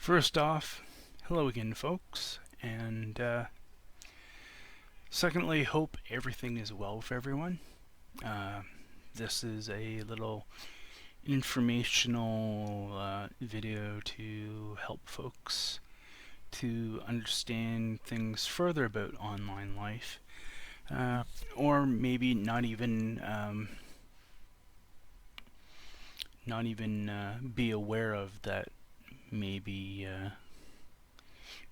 First off, hello again, folks, and secondly, hope everything is well with everyone. Uh, this is a little informational video to help folks to understand things further about online life, or maybe not even be aware of that. Maybe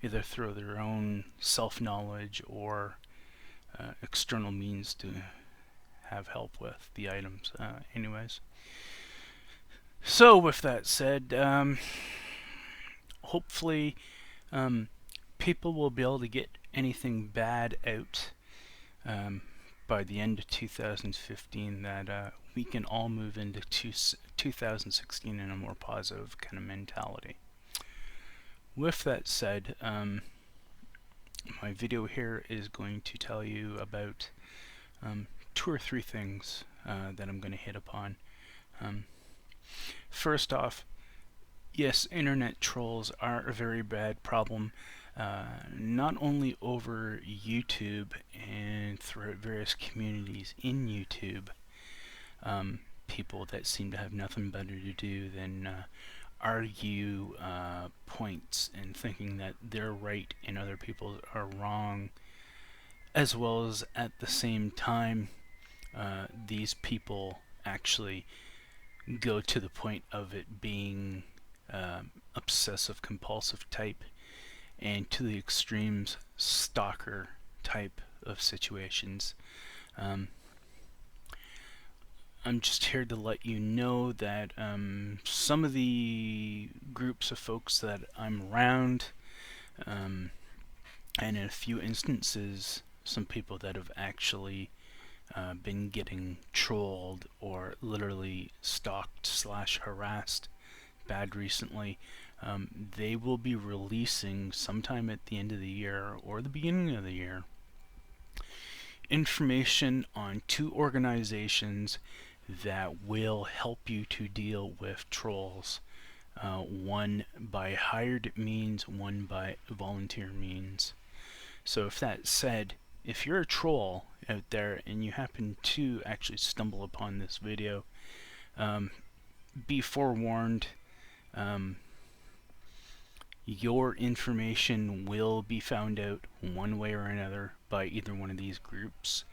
either through their own self-knowledge or external means to have help with the items. Anyways, so with that said, hopefully people will be able to get anything bad out by the end of 2015, that we can all move into 2016 in a more positive kind of mentality. With that said, my video here is going to tell you about two or three things that I'm going to hit upon. First off, yes, internet trolls are a very bad problem, not only over YouTube and throughout various communities in YouTube. People that seem to have nothing better to do than argue points and thinking that they're right and other people are wrong, as well as at the same time these people actually go to the point of it being obsessive compulsive type, and to the extremes stalker type of situations. I'm just here to let you know that some of the groups of folks that I'm around, and in a few instances, some people that have actually been getting trolled or literally stalked / harassed bad recently, they will be releasing sometime at the end of the year or the beginning of the year information on two organizations that will help you to deal with trolls. One by hired means, one by volunteer means. So if that said, if you're a troll out there and you happen to actually stumble upon this video, be forewarned. Your information will be found out one way or another by either one of these groups,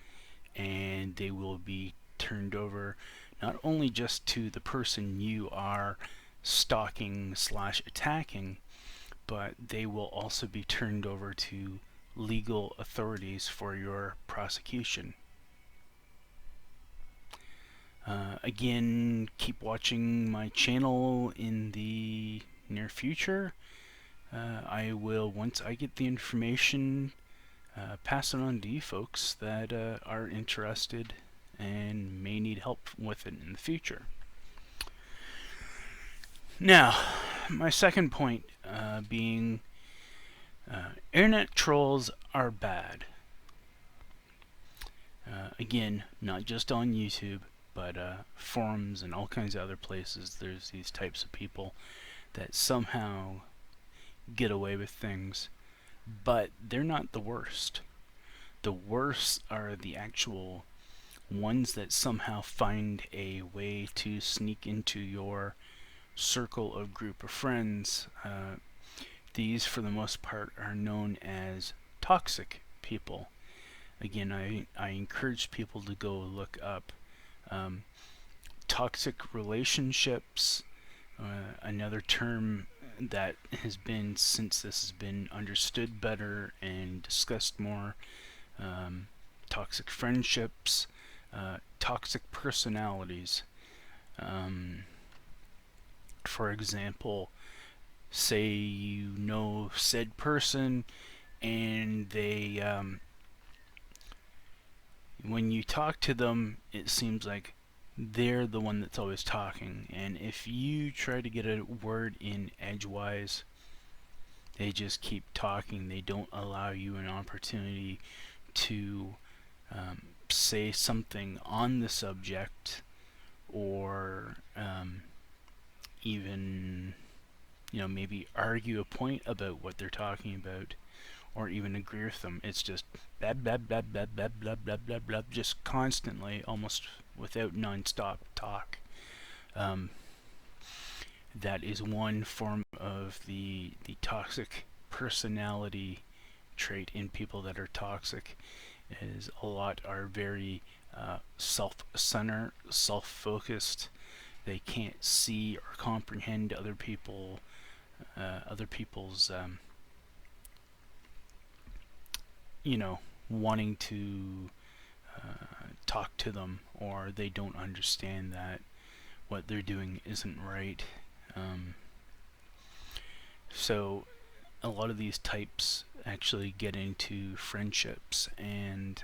and they will be turned over not only just to the person you are stalking / attacking, but they will also be turned over to legal authorities for your prosecution. Again, keep watching my channel in the near future. I will, once I get the information, pass it on to you folks that are interested and may need help with it in the future. Now, my second point being internet trolls are bad. Again, not just on YouTube, but forums and all kinds of other places. There's these types of people that somehow get away with things, but they're not the worst. The worst are the actual ones that somehow find a way to sneak into your circle of group of friends. These, for the most part, are known as toxic people. Again, I encourage people to go look up toxic relationships. Another term that has been, since this has been understood better and discussed more, toxic friendships, toxic personalities. For example, say you know said person and they when you talk to them, it seems like they're the one that's always talking, and if you try to get a word in edgewise, they just keep talking. They don't allow you an opportunity to say something on the subject, or even maybe argue a point about what they're talking about, or even agree with them. It's just blah blah blah blah blah blah blah blah blah, just constantly, almost without non-stop talk. Um, that is one form of the toxic personality trait in people that are toxic. Is a lot are very self-centered, self-focused. They can't see or comprehend other people's you know wanting to talk to them, or they don't understand that what they're doing isn't right. Um, so a lot of these types actually get into friendships, and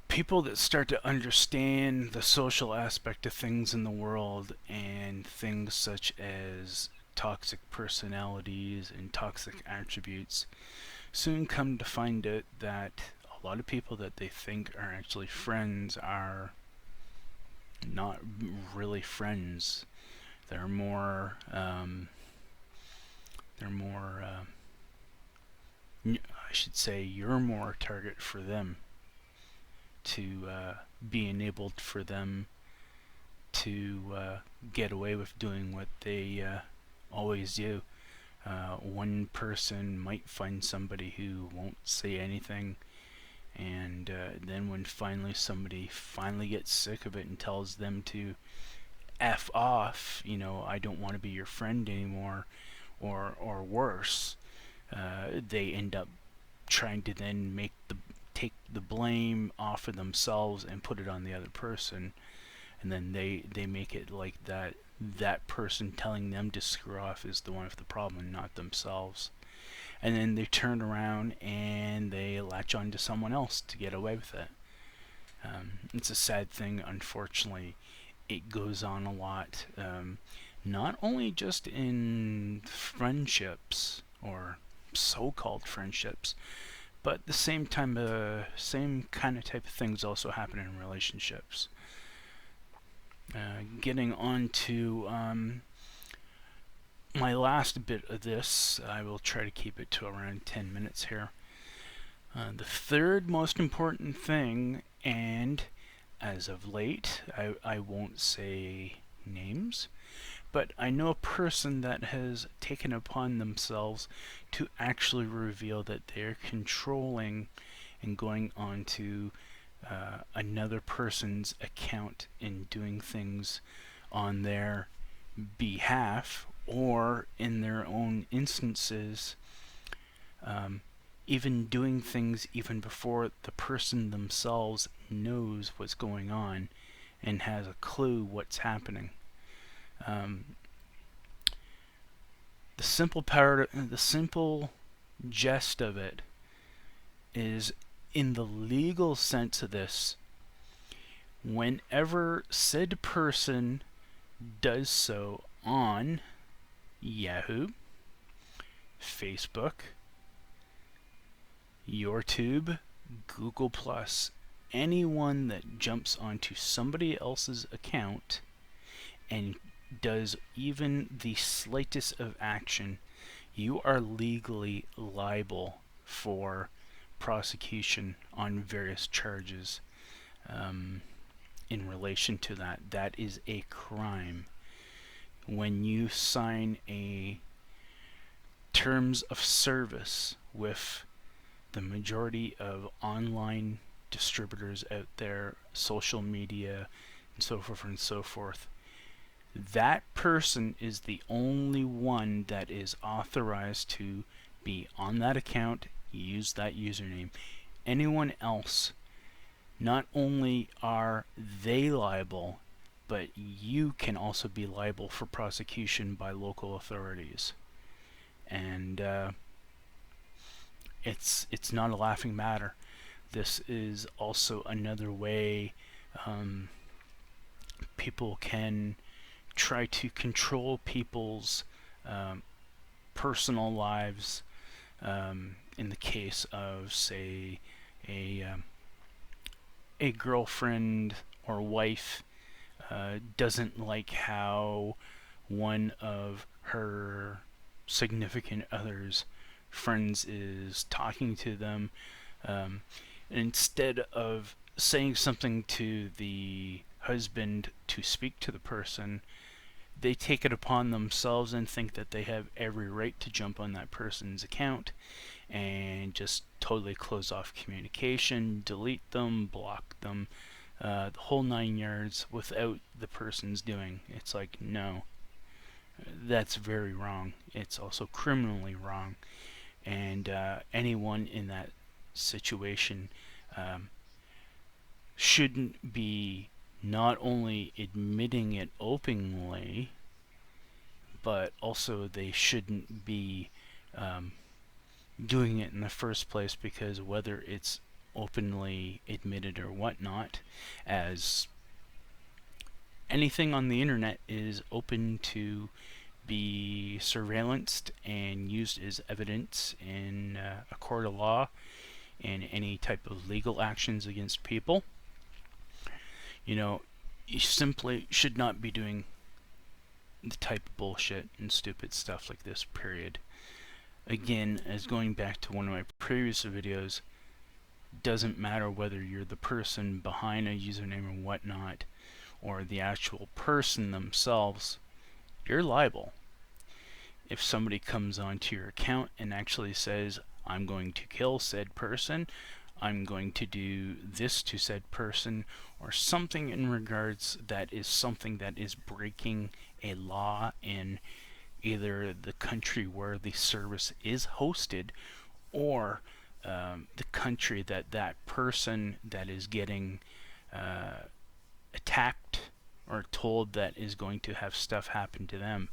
people that start to understand the social aspect of things in the world, and things such as toxic personalities and toxic attributes, soon come to find out that a lot of people that they think are actually friends are not really friends. They're more I should say, you're more a target for them, to be enabled for them to get away with doing what they always do. One person might find somebody who won't say anything, and then when finally somebody finally gets sick of it and tells them to F off, I don't want to be your friend anymore, or worse, they end up trying to then take the blame off of themselves and put it on the other person, and then they make it like that person telling them to screw off is the one with the problem, not themselves. And then they turn around and they latch on to someone else to get away with it. It's a sad thing, unfortunately. It goes on a lot, not only just in friendships, or so-called friendships, but the same kind of type of things also happen in relationships. Getting on to my last bit of this, I will try to keep it to around 10 minutes here. The third most important thing, and as of late, I won't say names, but I know a person that has taken upon themselves to actually reveal that they're controlling and going on to another person's account and doing things on their behalf, or in their own instances, even doing things even before the person themselves knows what's going on and has a clue what's happening. The simple gist of it is, in the legal sense of this, whenever said person does so on Yahoo, Facebook, YouTube, Google+, anyone that jumps onto somebody else's account and does even the slightest of action, you are legally liable for prosecution on various charges in relation to that. That is a crime. When you sign a terms of service with the majority of online distributors out there, social media, and so forth, that person is the only one that is authorized to be on that account, use that username. Anyone else, not only are they liable, but you can also be liable for prosecution by local authorities. And it's not a laughing matter. This is also another way people can try to control people's personal lives. In the case of, say, a girlfriend or wife doesn't like how one of her significant other's friends is talking to them, um, instead of saying something to the husband to speak to the person, they take it upon themselves and think that they have every right to jump on that person's account and just totally close off communication, delete them, block them, the whole 9 yards without the person's doing. It's like, no, that's very wrong. It's also criminally wrong. And anyone in that situation um, shouldn't be not only admitting it openly, but also they shouldn't be um, doing it in the first place, because whether it's openly admitted or whatnot, as anything on the internet is open to be surveillanced and used as evidence in a court of law and any type of legal actions against people. You know, you simply should not be doing the type of bullshit and stupid stuff like this, period. Again, as going back to one of my previous videos, doesn't matter whether you're the person behind a username or whatnot, or the actual person themselves, you're liable. If somebody comes onto your account and actually says, I'm going to kill said person, I'm going to do this to said person, or something in regards that is something that is breaking a law in either the country where the service is hosted, or the country that that person that is getting attacked or told that is going to have stuff happen to them,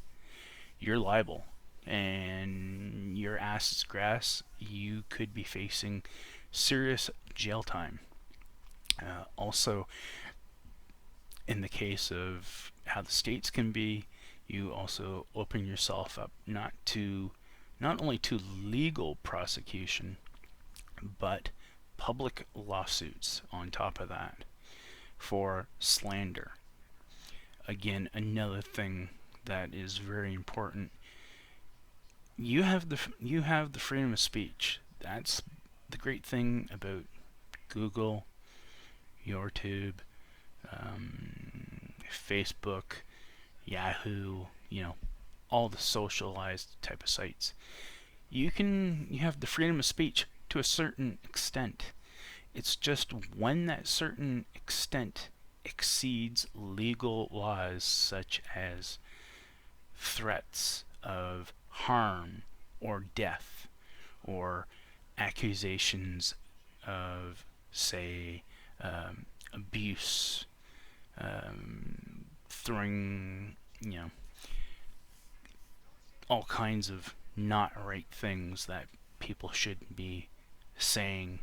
you're liable. And your ass is grass. You could be facing serious jail time. Also, in the case of how the states can be, you also open yourself up not only to legal prosecution, but public lawsuits on top of that for slander. Again, another thing that is very important. You have the freedom of speech. That's the great thing about Google, YouTube, Facebook, Yahoo, all the socialized type of sites. You have the freedom of speech to a certain extent. It's just when that certain extent exceeds legal laws, such as threats of harm or death, or accusations of, say, abuse, throwing, all kinds of not right things that people shouldn't be saying,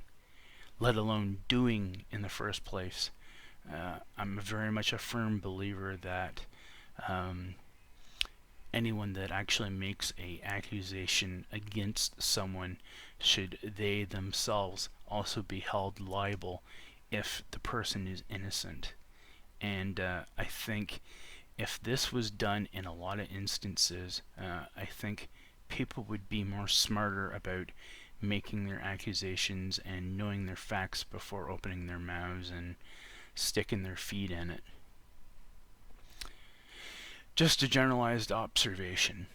let alone doing in the first place. I'm very much a firm believer that anyone that actually makes a accusation against someone, should they themselves also be held liable if the person is innocent. And I think if this was done in a lot of instances, I think people would be more smarter about making their accusations and knowing their facts before opening their mouths and sticking their feet in it. Just a generalized observation.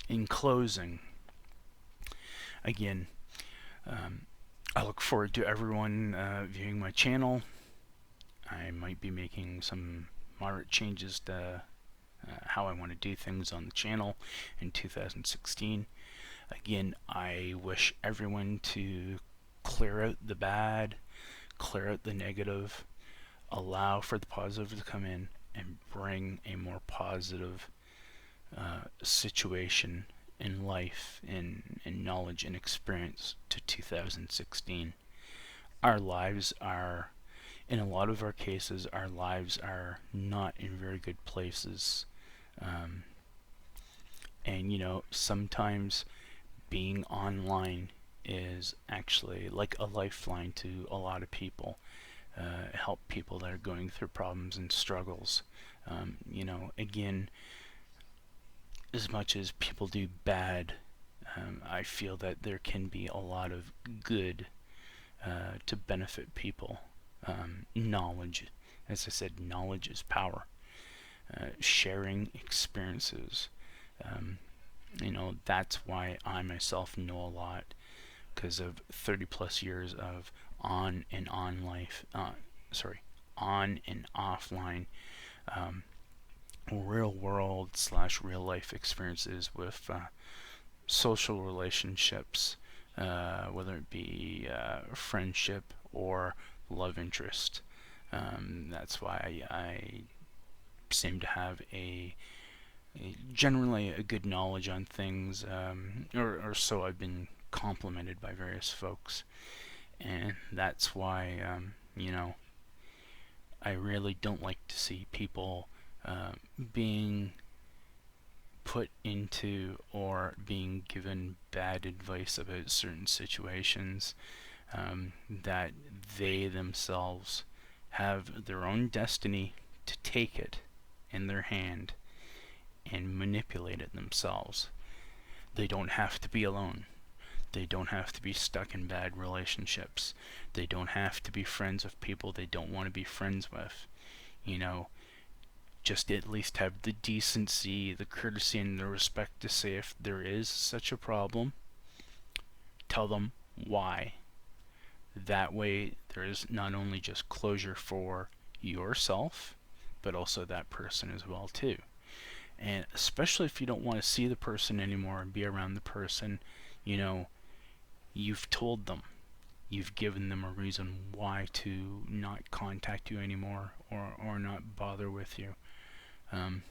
In closing, again, I look forward to everyone viewing my channel. I might be making some moderate changes to how I want to do things on the channel in 2016. Again, I wish everyone to clear out the bad, clear out the negative, allow for the positive to come in, and bring a more positive situation in life and knowledge and experience to 2016. Our lives are, in a lot of our cases, our lives are not in very good places. And sometimes being online is actually like a lifeline to a lot of people. Help people that are going through problems and struggles. Again, as much as people do bad, I feel that there can be a lot of good to benefit people. Knowledge, as I said, knowledge is power. Sharing experiences. Um, that's why I myself know a lot, because of 30 plus years of on and on life, on and offline, um, real world slash real life experiences with social relationships, whether it be friendship or love interest. That's why I seem to have generally a good knowledge on things, or so I've been complimented by various folks, and that's why I really don't like to see people being put into or being given bad advice about certain situations, that they themselves have their own destiny to take it in their hand and manipulate it themselves. They don't have to be alone. They don't have to be stuck in bad relationships. They don't have to be friends with people they don't want to be friends with. You know, just at least have the decency, the courtesy, and the respect to say if there is such a problem, tell them why. That way, there is not only just closure for yourself, but also that person as well too. And especially if you don't want to see the person anymore and be around the person, you know, you've told them, you've given them a reason why to not contact you anymore, or not bother with you. Um,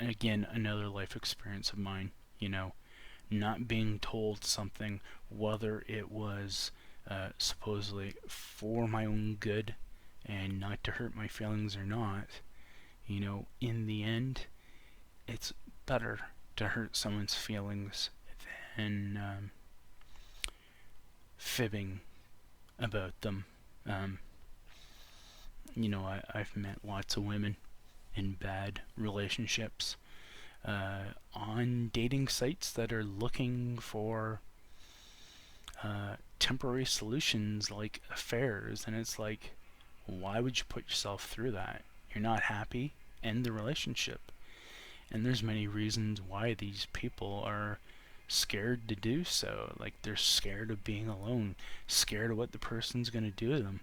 Again, another life experience of mine, not being told something, whether it was supposedly for my own good and not to hurt my feelings or not, in the end, it's better to hurt someone's feelings than fibbing about them. Um, I've met lots of women in bad relationships on dating sites that are looking for temporary solutions like affairs, and it's like, why would you put yourself through that? You're not happy, end the relationship. And there's many reasons why these people are scared to do so. Like, they're scared of being alone, scared of what the person's going to do to them.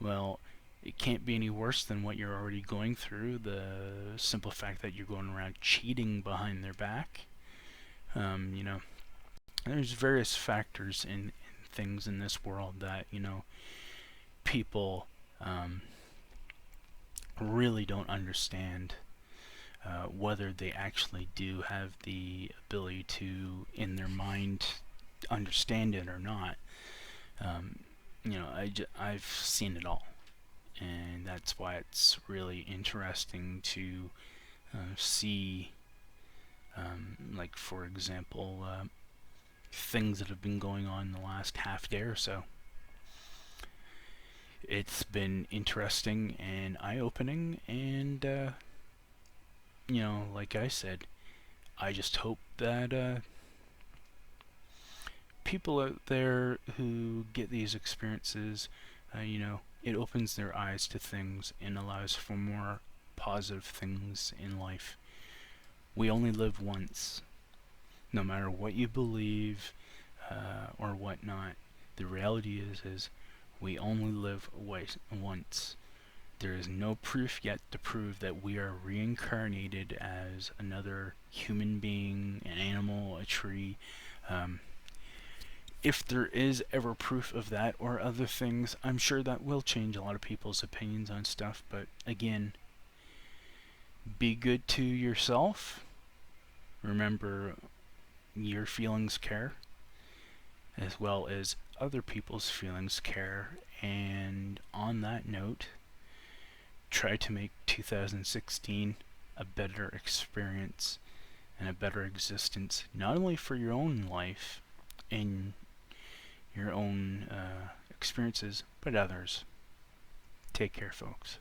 Well, it can't be any worse than what you're already going through. The simple fact that you're going around cheating behind their back. Um, you know, there's various factors in things in this world that, people really don't understand, whether they actually do have the ability to, in their mind, understand it or not. Um, I've seen it all, and that's why it's really interesting to see, like, for example, things that have been going on in the last half day or so. It's been interesting and eye-opening, and like I said, I just hope that people out there who get these experiences, it opens their eyes to things and allows for more positive things in life. We only live once, no matter what you believe or whatnot. The reality is we only live once. There is no proof yet to prove that we are reincarnated as another human being, an animal, a tree. Um, if there is ever proof of that or other things, I'm sure that will change a lot of people's opinions on stuff. But again, be good to yourself. Remember, your feelings care, as well as other people's feelings care. And on that note, try to make 2016 a better experience and a better existence, not only for your own life and your own experiences, but others. Take care, folks.